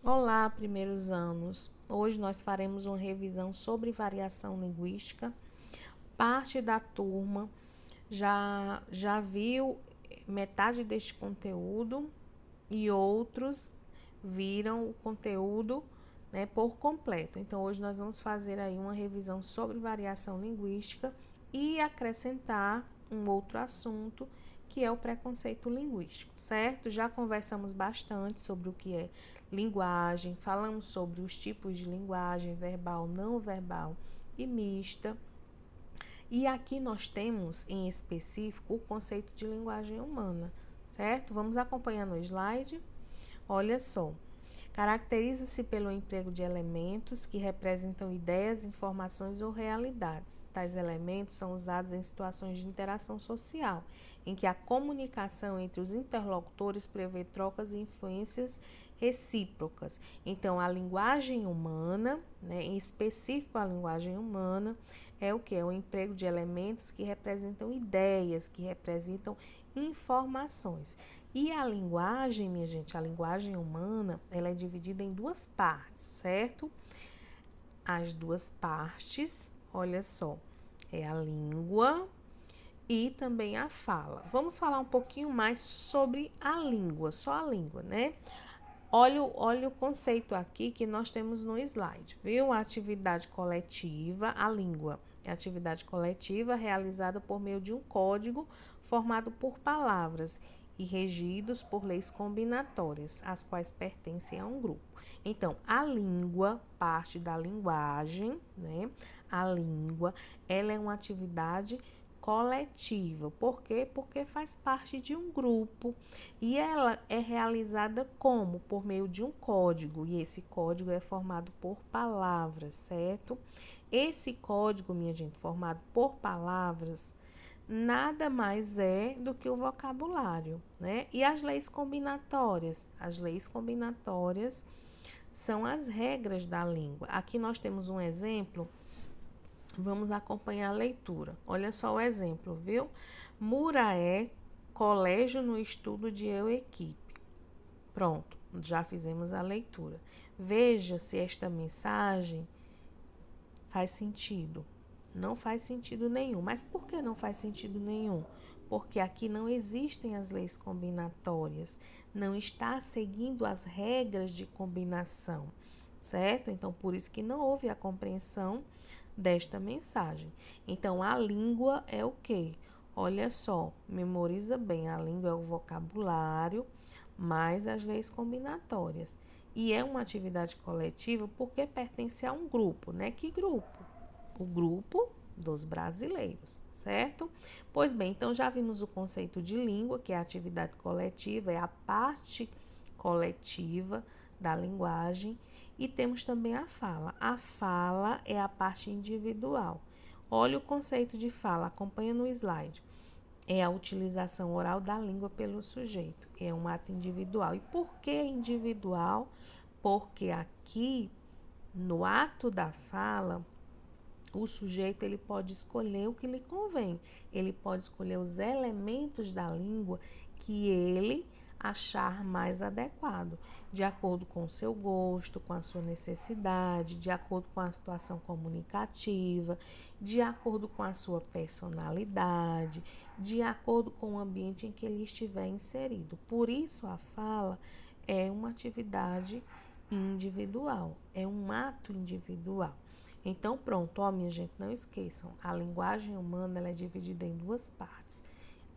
Olá, primeiros anos. Hoje nós faremos uma revisão sobre variação linguística. Parte da turma já viu metade deste conteúdo e outros viram o conteúdo, né, por completo. Então, hoje nós vamos fazer aí uma revisão sobre variação linguística e acrescentar um outro assunto, que é o preconceito linguístico, certo? Já conversamos bastante sobre o que é linguagem, falamos sobre os tipos de linguagem, verbal, não verbal e mista. E aqui nós temos em específico o conceito de linguagem humana, certo? Vamos acompanhar no slide. Olha só. Caracteriza-se pelo emprego de elementos que representam ideias, informações ou realidades. Tais elementos são usados em situações de interação social, em que a comunicação entre os interlocutores prevê trocas e influências recíprocas. Então, a linguagem humana, né, em específico a linguagem humana, é o que? É o emprego de elementos que representam ideias, que representam informações. E a linguagem, minha gente, a linguagem humana, ela é dividida em duas partes, certo? As duas partes, olha só, é a língua e também a fala. Vamos falar um pouquinho mais sobre a língua, só a língua, né? Olha o conceito aqui que nós temos no slide, viu? A atividade coletiva, a língua é a atividade coletiva realizada por meio de um código formado por palavras e regidos por leis combinatórias, as quais pertencem a um grupo. Então, a língua, parte da linguagem, né? A língua, ela é uma atividade coletiva. Por quê? Porque faz parte de um grupo e ela é realizada como? Por meio de um código, e esse código é formado por palavras, certo? Esse código, minha gente, formado por palavras, nada mais é do que o vocabulário, né? E as leis combinatórias? As leis combinatórias são as regras da língua. Aqui nós temos um exemplo. Vamos acompanhar a leitura. Olha só o exemplo, viu? Muraé, colégio no estudo de eu equipe. Pronto, já fizemos a leitura. Veja se esta mensagem faz sentido. Não faz sentido nenhum. Mas por que não faz sentido nenhum? Porque aqui não existem as leis combinatórias. Não está seguindo as regras de combinação, certo? Então, por isso que não houve a compreensão desta mensagem. Então, a língua é o quê? Olha só, memoriza bem, a língua é o vocabulário mais as leis combinatórias. E é uma atividade coletiva porque pertence a um grupo, né? Que grupo? O grupo dos brasileiros, certo? Pois bem, então já vimos o conceito de língua, que é a atividade coletiva, é a parte coletiva da linguagem, e temos também a fala. A fala é a parte individual. Olha o conceito de fala, acompanha no slide. É a utilização oral da língua pelo sujeito. É um ato individual. E por que individual? Porque aqui, no ato da fala, o sujeito ele pode escolher o que lhe convém. Ele pode escolher os elementos da língua que ele achar mais adequado, de acordo com o seu gosto, com a sua necessidade, de acordo com a situação comunicativa, de acordo com a sua personalidade, de acordo com o ambiente em que ele estiver inserido. Por isso a fala é uma atividade individual, é um ato individual. Então, pronto, ó, minha gente, não esqueçam, a linguagem humana ela é dividida em duas partes,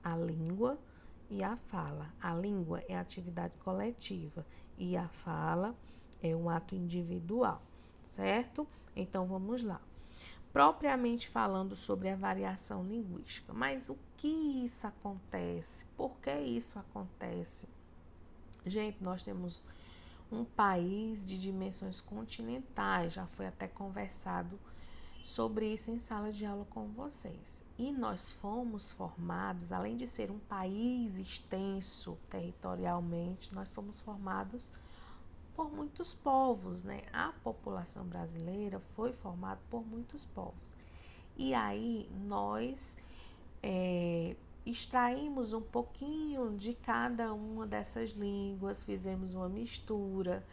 a língua e a fala. A língua é a atividade coletiva e a fala é um ato individual, certo? Então, vamos lá. Propriamente falando sobre a variação linguística, mas o que isso acontece? Por que isso acontece? Gente, nós temos um país de dimensões continentais, já foi até conversado sobre isso em sala de aula com vocês. E nós fomos formados, além de ser um país extenso territorialmente, nós somos formados por muitos povos, né? A população brasileira foi formada por muitos povos. E aí nós extraímos um pouquinho de cada uma dessas línguas, fizemos uma mistura,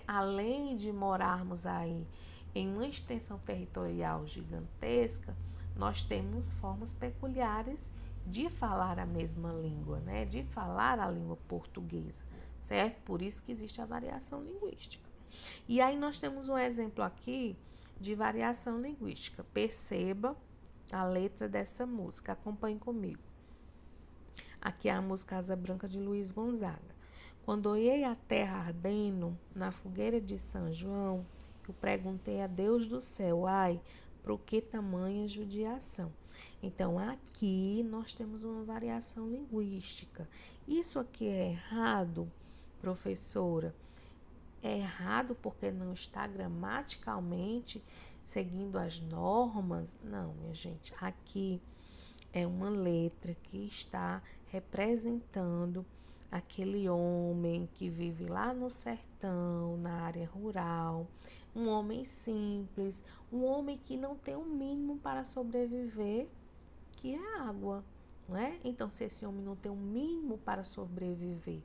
Além de morarmos aí em uma extensão territorial gigantesca, nós temos formas peculiares de falar a mesma língua, né? De falar a língua portuguesa, certo? Por isso que existe a variação linguística. E aí nós temos um exemplo aqui de variação linguística. Perceba a letra dessa música, acompanhe comigo. Aqui é a música Asa Branca de Luiz Gonzaga. Quando olhei a terra ardendo na fogueira de São João, eu perguntei a Deus do céu, ai, por que tamanha judiação? Então, aqui nós temos uma variação linguística. Isso aqui é errado, professora? É errado porque não está gramaticalmente seguindo as normas? Não, minha gente, aqui é uma letra que está representando aquele homem que vive lá no sertão, na área rural, um homem simples, um homem que não tem o mínimo para sobreviver, que é água, não é? Então, se esse homem não tem o mínimo para sobreviver,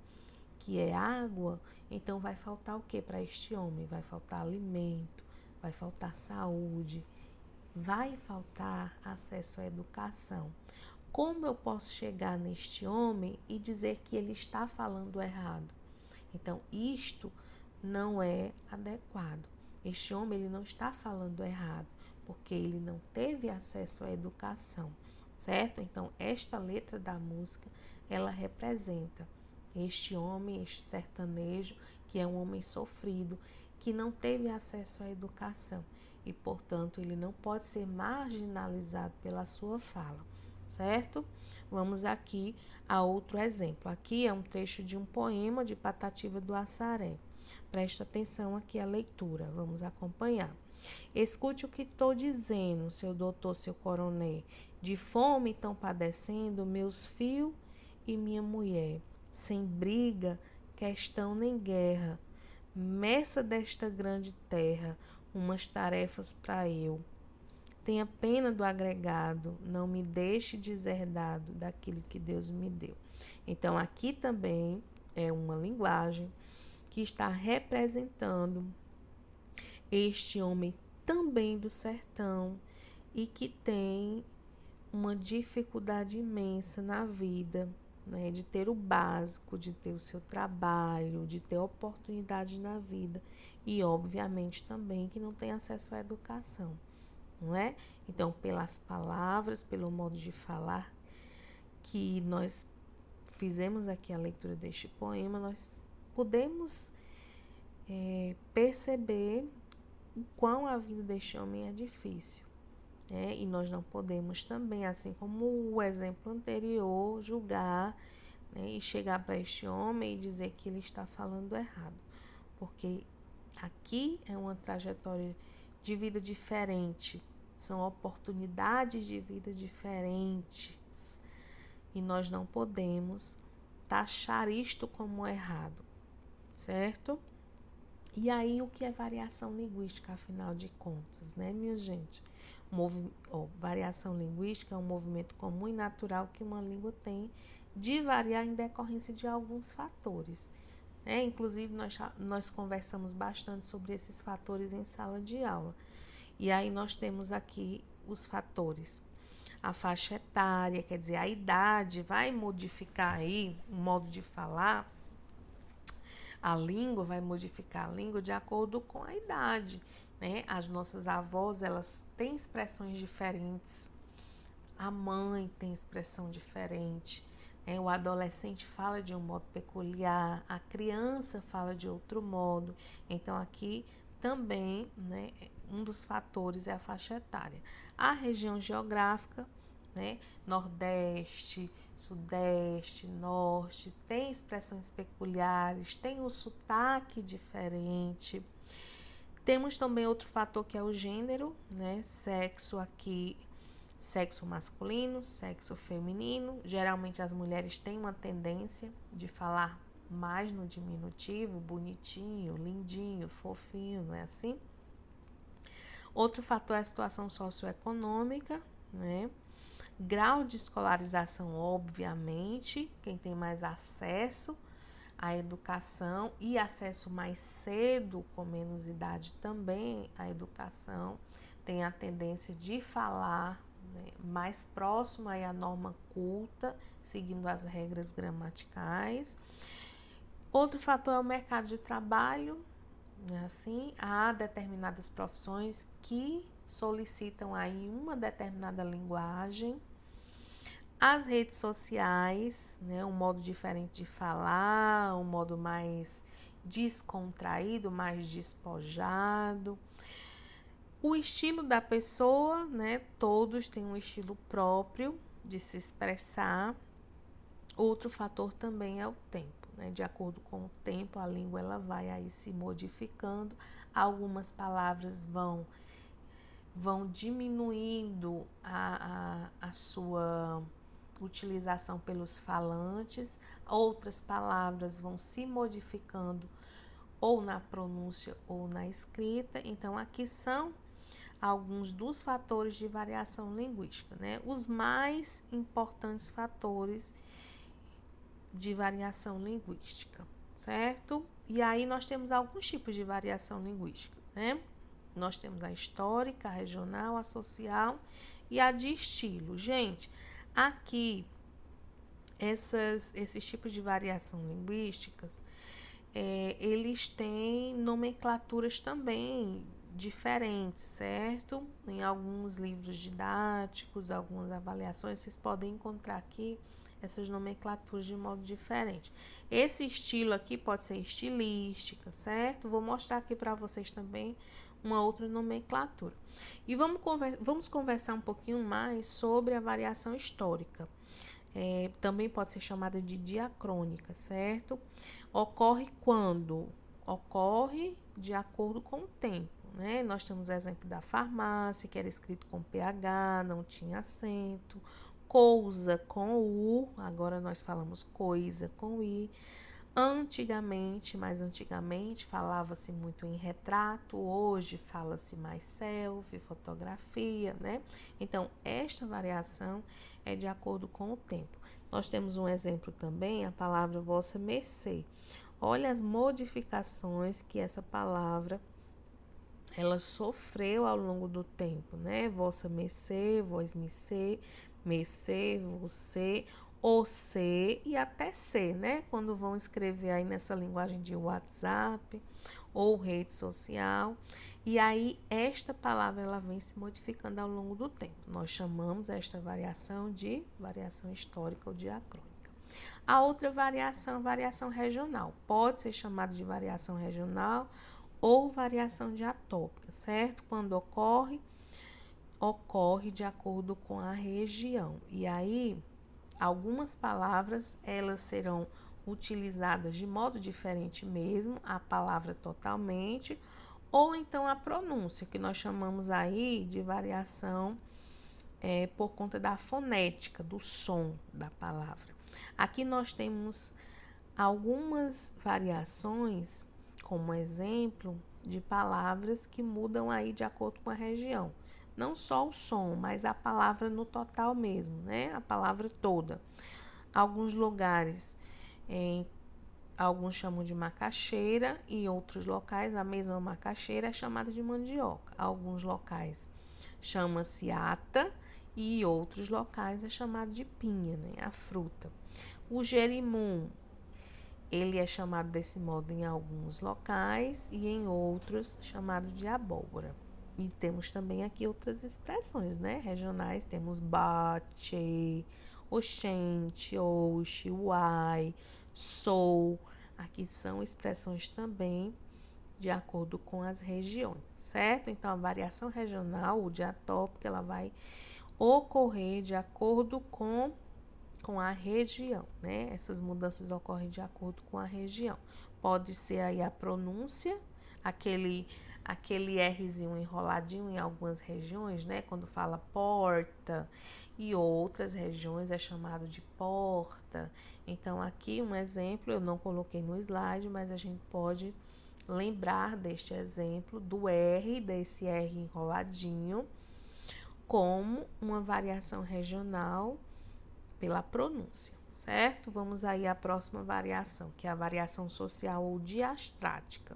que é água, então vai faltar o que para este homem? Vai faltar alimento, vai faltar saúde, vai faltar acesso à educação. Como eu posso chegar neste homem e dizer que ele está falando errado? Então, isto não é adequado. Este homem ele não está falando errado, porque ele não teve acesso à educação, certo? Então, esta letra da música, ela representa este homem, este sertanejo, que é um homem sofrido, que não teve acesso à educação e, portanto, ele não pode ser marginalizado pela sua fala, certo? Vamos aqui a outro exemplo. Aqui é um trecho de um poema de Patativa do Assaré. Presta atenção aqui à leitura, vamos acompanhar. Escute o que estou dizendo, seu doutor, seu coronel. De fome estão padecendo meus filhos e minha mulher. Sem briga, questão nem guerra. Meça desta grande terra, umas tarefas para eu. Tenha pena do agregado, não me deixe deserdado daquilo que Deus me deu. Então, aqui também é uma linguagem que está representando este homem também do sertão e que tem uma dificuldade imensa na vida, né, de ter o básico, de ter o seu trabalho, de ter oportunidade na vida e, obviamente, também que não tem acesso à educação, não é? Então, pelas palavras, pelo modo de falar que nós fizemos aqui a leitura deste poema, nós podemos perceber o quão a vida deste homem é difícil. E nós não podemos também, assim como o exemplo anterior, julgar, né, e chegar para este homem e dizer que ele está falando errado. Porque aqui é uma trajetória de vida diferente, são oportunidades de vida diferentes. E nós não podemos taxar isto como errado, certo? E aí, o que é variação linguística, afinal de contas, né, minha gente? Variação linguística é um movimento comum e natural que uma língua tem de variar em decorrência de alguns fatores, né? Inclusive, nós conversamos bastante sobre esses fatores em sala de aula. E aí, nós temos aqui os fatores. A faixa etária, quer dizer, a idade vai modificar aí o modo de falar. A língua vai modificar a língua de acordo com a idade, né? As nossas avós, elas têm expressões diferentes. A mãe tem expressão diferente. O adolescente fala de um modo peculiar. A criança fala de outro modo. Então, aqui também, né, um dos fatores é a faixa etária. A região geográfica, né, Nordeste, Sudeste, Norte, tem expressões peculiares, tem um sotaque diferente. Temos também outro fator que é o gênero, né? Sexo aqui, sexo masculino, sexo feminino. Geralmente as mulheres têm uma tendência de falar mais no diminutivo, bonitinho, lindinho, fofinho, não é assim? Outro fator é a situação socioeconômica, né? Grau de escolarização, obviamente, quem tem mais acesso à educação e acesso mais cedo, com menos idade também, à educação, tem a tendência de falar, né, mais próximo aí à norma culta, seguindo as regras gramaticais. Outro fator é o mercado de trabalho, né? Assim, há determinadas profissões que solicitam aí uma determinada linguagem. As redes sociais, né, um modo diferente de falar, um modo mais descontraído, mais despojado. O estilo da pessoa, né, todos têm um estilo próprio de se expressar. Outro fator também é o tempo, né? De acordo com o tempo, a língua ela vai aí se modificando. Algumas palavras vão diminuindo a sua utilização pelos falantes, outras palavras vão se modificando ou na pronúncia ou na escrita. Então, aqui são alguns dos fatores de variação linguística, né? Os mais importantes fatores de variação linguística, certo? E aí nós temos alguns tipos de variação linguística, né? Nós temos a histórica, a regional, a social e a de estilo. Gente, aqui esses tipos de variação linguísticas, eles têm nomenclaturas também diferentes, certo? Em alguns livros didáticos, algumas avaliações, vocês podem encontrar aqui essas nomenclaturas de modo diferente. Esse estilo aqui pode ser estilística, certo? Vou mostrar aqui para vocês também uma outra nomenclatura. E vamos conversar um pouquinho mais sobre a variação histórica. Também pode ser chamada de diacrônica, certo? Ocorre quando? Ocorre de acordo com o tempo, né? Nós temos o exemplo da farmácia, que era escrito com PH, não tinha acento. Cousa com U, agora nós falamos coisa com I. Antigamente, mais antigamente, falava-se muito em retrato, hoje fala-se mais selfie, fotografia, né? Então, esta variação é de acordo com o tempo. Nós temos um exemplo também, a palavra vossa mercê. Olha as modificações que essa palavra ela sofreu ao longo do tempo, né? Vossa mercê, vós mercê, você, o C e até C, né? Quando vão escrever aí nessa linguagem de WhatsApp ou rede social. E aí, esta palavra, ela vem se modificando ao longo do tempo. Nós chamamos esta variação de variação histórica ou diacrônica. A outra variação, variação regional. Pode ser chamada de variação regional ou variação diatópica, certo? Quando ocorre de acordo com a região. E aí, algumas palavras, elas serão utilizadas de modo diferente mesmo, a palavra totalmente, ou então a pronúncia, que nós chamamos aí de variação por conta da fonética, do som da palavra. Aqui nós temos algumas variações, como exemplo, de palavras que mudam aí de acordo com a região. Não só o som, mas a palavra no total mesmo, né? A palavra toda. Alguns lugares, alguns chamam de macaxeira e outros locais a mesma macaxeira é chamada de mandioca. Alguns locais chama-se ata e outros locais é chamado de pinha, né? A fruta. O jerimum, ele é chamado desse modo em alguns locais e em outros chamado de abóbora. E temos também aqui outras expressões, né? Regionais, temos bate, oxente, oxe, uai, sou. Aqui são expressões também de acordo com as regiões, certo? Então, a variação regional, o diatópico, ela vai ocorrer de acordo com a região, né? Essas mudanças ocorrem de acordo com a região. Pode ser aí a pronúncia, aquele Rzinho enroladinho em algumas regiões, né? Quando fala porta, e outras regiões é chamado de porta. Então, aqui um exemplo, eu não coloquei no slide, mas a gente pode lembrar deste exemplo do R, desse R enroladinho, como uma variação regional pela pronúncia, certo? Vamos aí à próxima variação, que é a variação social ou diastrática.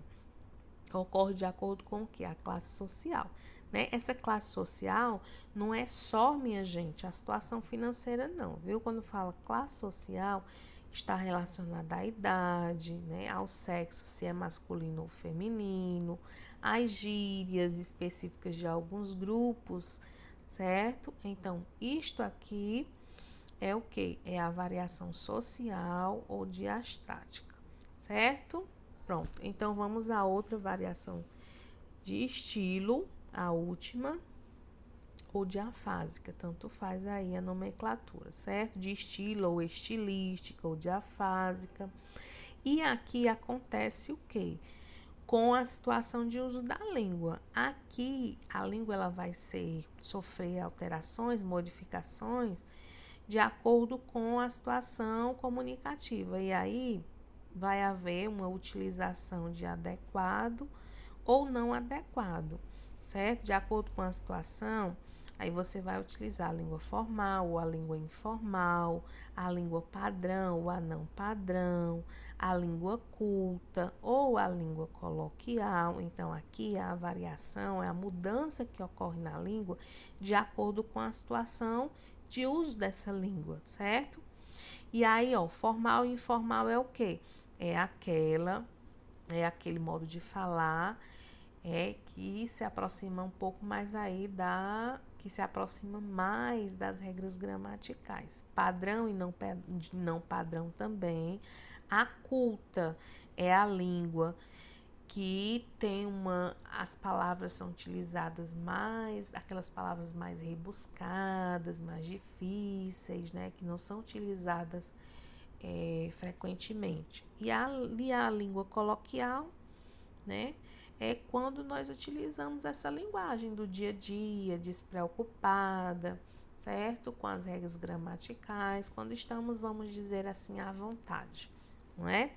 Ocorre de acordo com o que? A classe social, né? Essa classe social não é só, minha gente, a situação financeira não, viu? Quando fala classe social, está relacionada à idade, né? Ao sexo, se é masculino ou feminino, às gírias específicas de alguns grupos, certo? Então, isto aqui é o que? É a variação social ou diastática, certo? Pronto, então vamos a outra variação de estilo, a última, ou diafásica, tanto faz aí a nomenclatura, certo? De estilo ou estilística ou diafásica. E aqui acontece o quê? Com a situação de uso da língua. Aqui a língua ela vai sofrer alterações, modificações de acordo com a situação comunicativa. E aí vai haver uma utilização de adequado ou não adequado, certo? De acordo com a situação, aí você vai utilizar a língua formal ou a língua informal, a língua padrão ou a não padrão, a língua culta ou a língua coloquial. Então, aqui a variação é a mudança que ocorre na língua de acordo com a situação de uso dessa língua, certo? E aí, ó, formal e informal é o quê? É aquele modo de falar que se aproxima um pouco mais aí que se aproxima mais das regras gramaticais. Padrão e não padrão também. A culta é a língua que tem as palavras são utilizadas mais, aquelas palavras mais rebuscadas, mais difíceis, né, que não são utilizadas frequentemente. E a língua coloquial, né, é quando nós utilizamos essa linguagem do dia a dia, despreocupada, certo? Com as regras gramaticais, quando estamos, vamos dizer assim, à vontade, não é?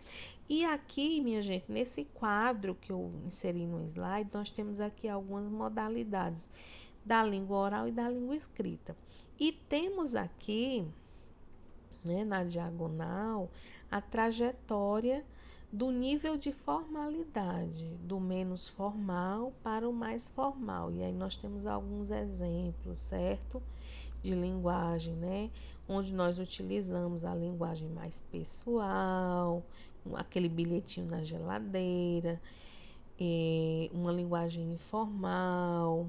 E aqui, minha gente, nesse quadro que eu inseri no slide, nós temos aqui algumas modalidades da língua oral e da língua escrita. E temos aqui, né, na diagonal, a trajetória do nível de formalidade, do menos formal para o mais formal. E aí nós temos alguns exemplos, certo? De linguagem, né? Onde nós utilizamos a linguagem mais pessoal, aquele bilhetinho na geladeira, uma linguagem informal,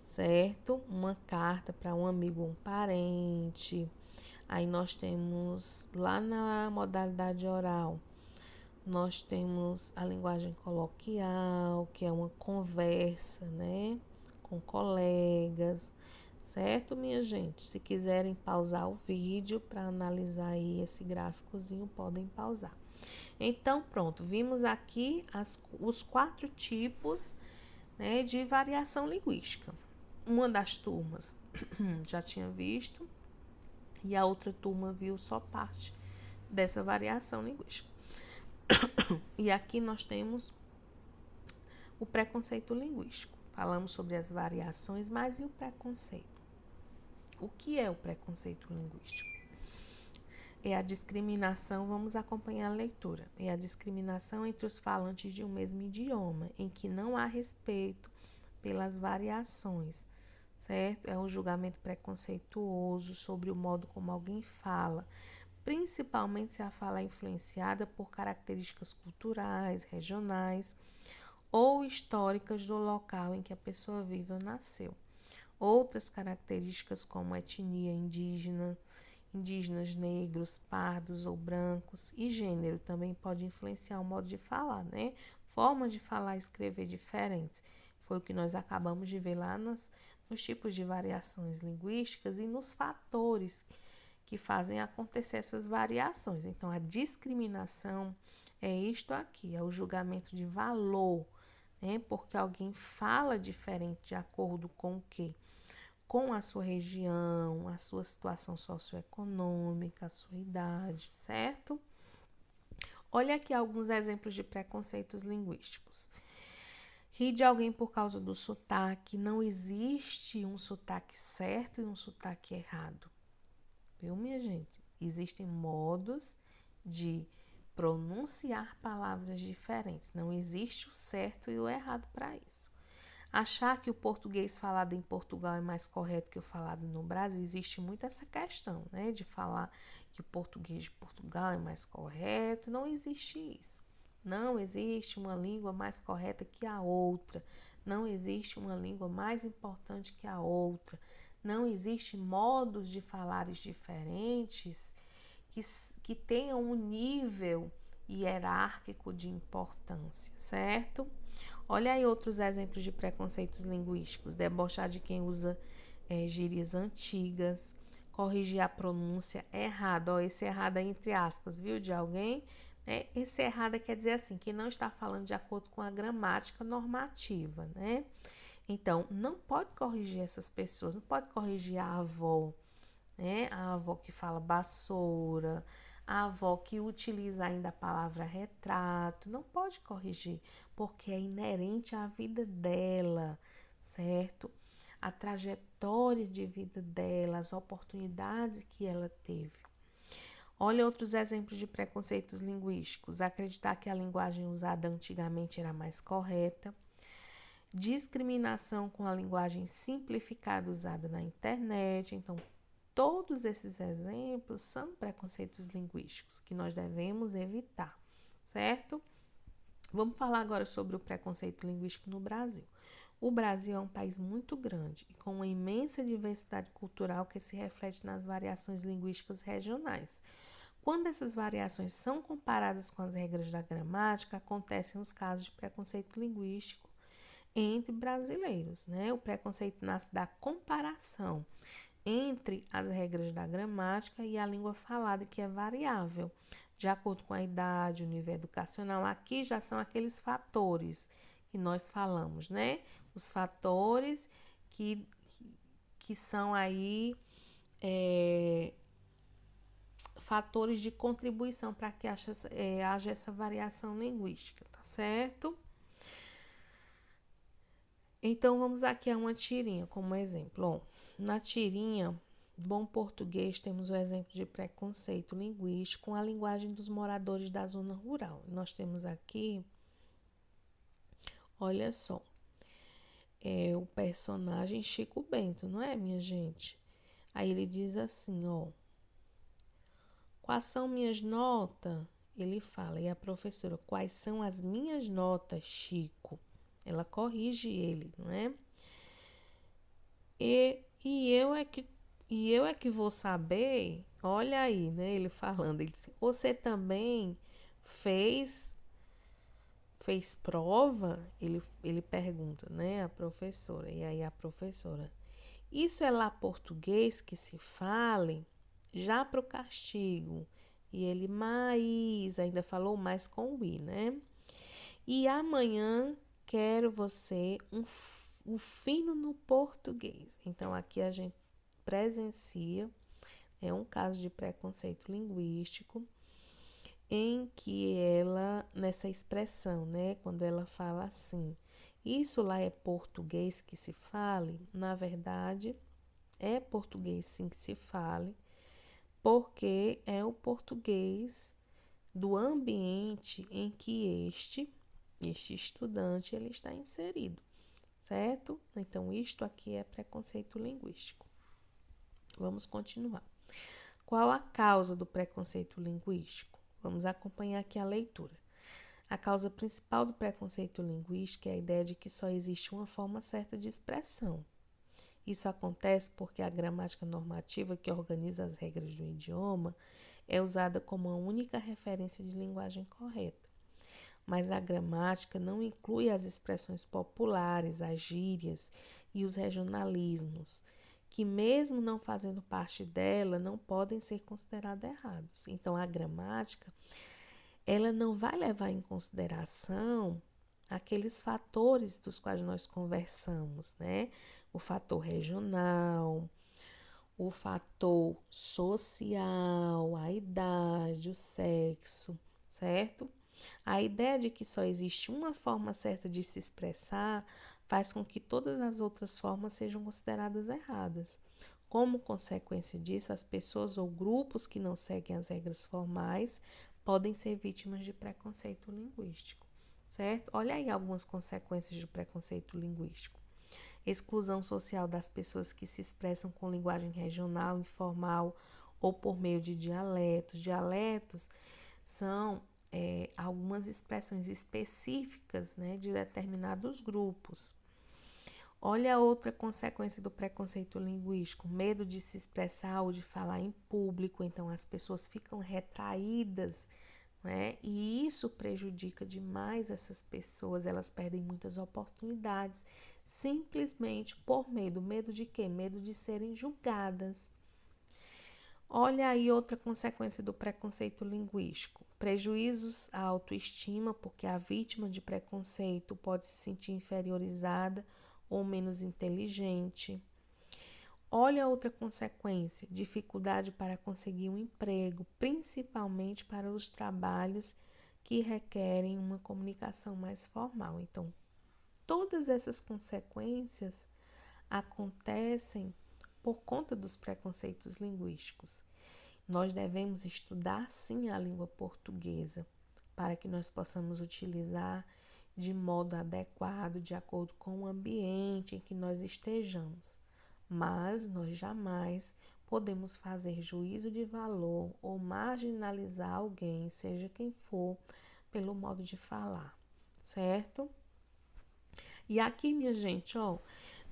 certo? Uma carta para um amigo ou um parente. Aí nós temos lá na modalidade oral, nós temos a linguagem coloquial, que é uma conversa, né, com colegas, certo, minha gente? Se quiserem pausar o vídeo para analisar aí esse gráficozinho, podem pausar. Então, pronto, vimos aqui os 4 tipos, né, de variação linguística. Uma das turmas já tinha visto e a outra turma viu só parte dessa variação linguística. E aqui nós temos o preconceito linguístico. Falamos sobre as variações, mas e o preconceito? O que é o preconceito linguístico? É a discriminação, vamos acompanhar a leitura. É a discriminação entre os falantes de um mesmo idioma, em que não há respeito pelas variações, certo? É um julgamento preconceituoso sobre o modo como alguém fala, principalmente se a fala é influenciada por características culturais, regionais ou históricas do local em que a pessoa vive ou nasceu. Outras características como etnia indígena, indígenas negros, pardos ou brancos e gênero também pode influenciar o modo de falar, né? Formas de falar e escrever diferentes. Foi o que nós acabamos de ver lá nos tipos de variações linguísticas e nos fatores que fazem acontecer essas variações. Então, a discriminação é isto aqui, é o julgamento de valor, né? Porque alguém fala diferente de acordo com o quê? Com a sua região, a sua situação socioeconômica, a sua idade, certo? Olha aqui alguns exemplos de preconceitos linguísticos. Rir de alguém por causa do sotaque. Não existe um sotaque certo e um sotaque errado. Viu, minha gente? Existem modos de pronunciar palavras diferentes. Não existe o certo e o errado para isso. Achar que o português falado em Portugal é mais correto que o falado no Brasil, existe muito essa questão, né? De falar que o português de Portugal é mais correto. Não existe isso. Não existe uma língua mais correta que a outra. Não existe uma língua mais importante que a outra. Não existe modos de falares diferentes que tenham um nível hierárquico de importância, certo? Olha aí outros exemplos de preconceitos linguísticos. Debochar de quem usa gírias antigas, corrigir a pronúncia errada. Ó, esse errado é entre aspas, viu, de alguém. Né? Esse errado quer dizer assim, que não está falando de acordo com a gramática normativa, né? Então, não pode corrigir essas pessoas, não pode corrigir a avó, né? A avó que fala vassoura, a avó que utiliza ainda a palavra retrato, não pode corrigir, porque é inerente à vida dela, certo? A trajetória de vida dela, as oportunidades que ela teve. Olha outros exemplos de preconceitos linguísticos. Acreditar que a linguagem usada antigamente era mais correta. Discriminação com a linguagem simplificada usada na internet. Então, todos esses exemplos são preconceitos linguísticos que nós devemos evitar, certo? Vamos falar agora sobre o preconceito linguístico no Brasil. O Brasil é um país muito grande e com uma imensa diversidade cultural que se reflete nas variações linguísticas regionais. Quando essas variações são comparadas com as regras da gramática, acontecem os casos de preconceito linguístico entre brasileiros, né? O preconceito nasce da comparação entre as regras da gramática e a língua falada, que é variável, de acordo com a idade, o nível educacional. Aqui já são aqueles fatores que nós falamos, né? Os fatores que são aí fatores de contribuição para que haja essa variação linguística, tá certo? Então, vamos aqui a uma tirinha como exemplo. Ó, na tirinha, bom português, temos o exemplo de preconceito linguístico com a linguagem dos moradores da zona rural. Nós temos aqui, olha só, o personagem Chico Bento, não é, minha gente? Aí ele diz assim, ó, quais são minhas notas? Ele fala, e a professora, quais são as minhas notas, Chico? Ela corrige ele, não é? E eu é que vou saber, olha aí, né? Ele falando, ele disse, você também fez prova? Ele pergunta, né? A professora. E aí a professora, isso é lá português que se fale? Já pro castigo. E ele, mais, ainda falou mais com o i, né? E amanhã quero você o fino no português. Então, aqui a gente presencia um caso de preconceito linguístico em que ela, nessa expressão, né, quando ela fala assim, isso lá é português que se fale, na verdade, é português sim que se fale, porque é o português do ambiente em que este estudante ele está inserido, certo? Então, isto aqui é preconceito linguístico. Vamos continuar. Qual a causa do preconceito linguístico? Vamos acompanhar aqui a leitura. A causa principal do preconceito linguístico é a ideia de que só existe uma forma certa de expressão. Isso acontece porque a gramática normativa que organiza as regras do idioma é usada como a única referência de linguagem correta. Mas a gramática não inclui as expressões populares, as gírias e os regionalismos, que mesmo não fazendo parte dela, não podem ser considerados errados. Então, a gramática, ela não vai levar em consideração aqueles fatores dos quais nós conversamos, né? O fator regional, o fator social, a idade, o sexo, certo? A ideia de que só existe uma forma certa de se expressar faz com que todas as outras formas sejam consideradas erradas. Como consequência disso, as pessoas ou grupos que não seguem as regras formais podem ser vítimas de preconceito linguístico, certo? Olha aí algumas consequências do preconceito linguístico. Exclusão social das pessoas que se expressam com linguagem regional, informal ou por meio de dialetos. Dialetos são algumas expressões específicas, né, de determinados grupos. Olha outra consequência do preconceito linguístico: medo de se expressar ou de falar em público. Então, as pessoas ficam retraídas, né? E isso prejudica demais essas pessoas. Elas perdem muitas oportunidades simplesmente por medo. Medo de quê? Medo de serem julgadas. Olha aí outra consequência do preconceito linguístico: prejuízos à autoestima, porque a vítima de preconceito pode se sentir inferiorizada ou menos inteligente. Olha outra consequência: dificuldade para conseguir um emprego, principalmente para os trabalhos que requerem uma comunicação mais formal. Então, todas essas consequências acontecem por conta dos preconceitos linguísticos. Nós devemos estudar sim a língua portuguesa para que nós possamos utilizar de modo adequado, de acordo com o ambiente em que nós estejamos. Mas nós jamais podemos fazer juízo de valor ou marginalizar alguém, seja quem for, pelo modo de falar, certo? E aqui, minha gente, ó,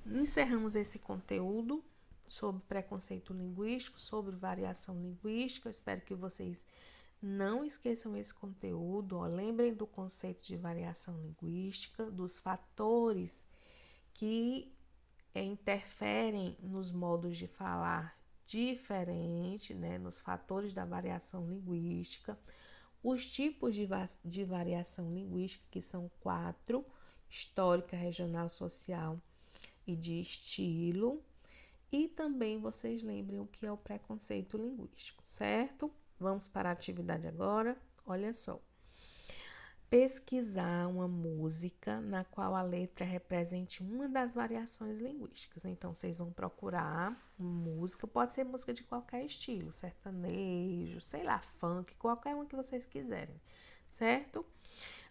encerramos esse conteúdo sobre preconceito linguístico, sobre variação linguística. Eu espero que vocês não esqueçam esse conteúdo, ó. Lembrem do conceito de variação linguística, dos fatores que interferem nos modos de falar diferente, né, nos fatores da variação linguística, os tipos de variação linguística, que são 4: histórica, regional, social e de estilo. E também vocês lembrem o que é o preconceito linguístico, certo? Vamos para a atividade agora. Olha só. Pesquisar uma música na qual a letra represente uma das variações linguísticas. Então, vocês vão procurar música, pode ser música de qualquer estilo, sertanejo, sei lá, funk, qualquer uma que vocês quiserem, certo?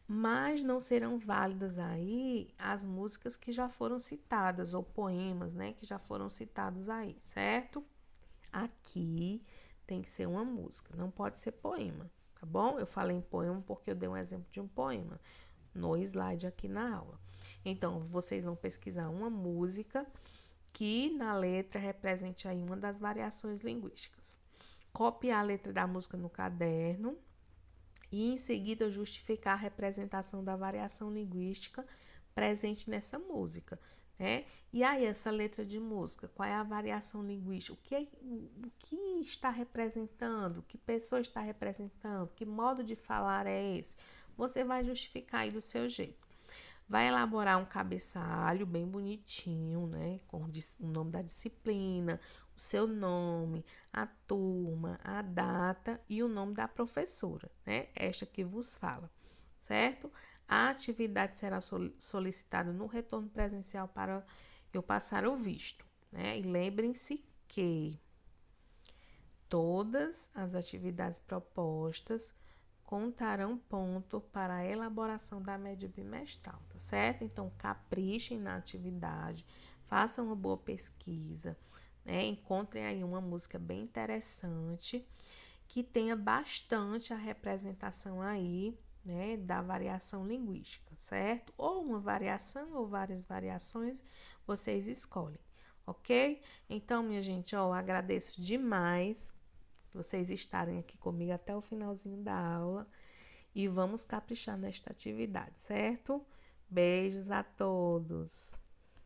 Mas não serão válidas aí as músicas que já foram citadas, ou poemas, né, que já foram citados aí, certo? Aqui tem que ser uma música, não pode ser poema, tá bom? Eu falei em poema porque eu dei um exemplo de um poema no slide aqui na aula. Então, vocês vão pesquisar uma música que na letra represente aí uma das variações linguísticas. Copiar a letra da música no caderno e em seguida justificar a representação da variação linguística presente nessa música, né? E aí, essa letra de música, qual é a variação linguística? O que está representando? Que pessoa está representando? Que modo de falar é esse? Você vai justificar aí do seu jeito. Vai elaborar um cabeçalho bem bonitinho, né? Com o nome da disciplina, o seu nome, a turma, a data e o nome da professora, né? Esta que vos fala, certo? A atividade será solicitada no retorno presencial para eu passar o visto, né? E lembrem-se que todas as atividades propostas contarão ponto para a elaboração da média bimestral, tá certo? Então, caprichem na atividade, façam uma boa pesquisa, né? Encontrem aí uma música bem interessante, que tenha bastante a representação aí, né, da variação linguística, certo? Ou uma variação ou várias variações, vocês escolhem, ok? Então, minha gente, ó, eu agradeço demais vocês estarem aqui comigo até o finalzinho da aula e vamos caprichar nesta atividade, certo? Beijos a todos!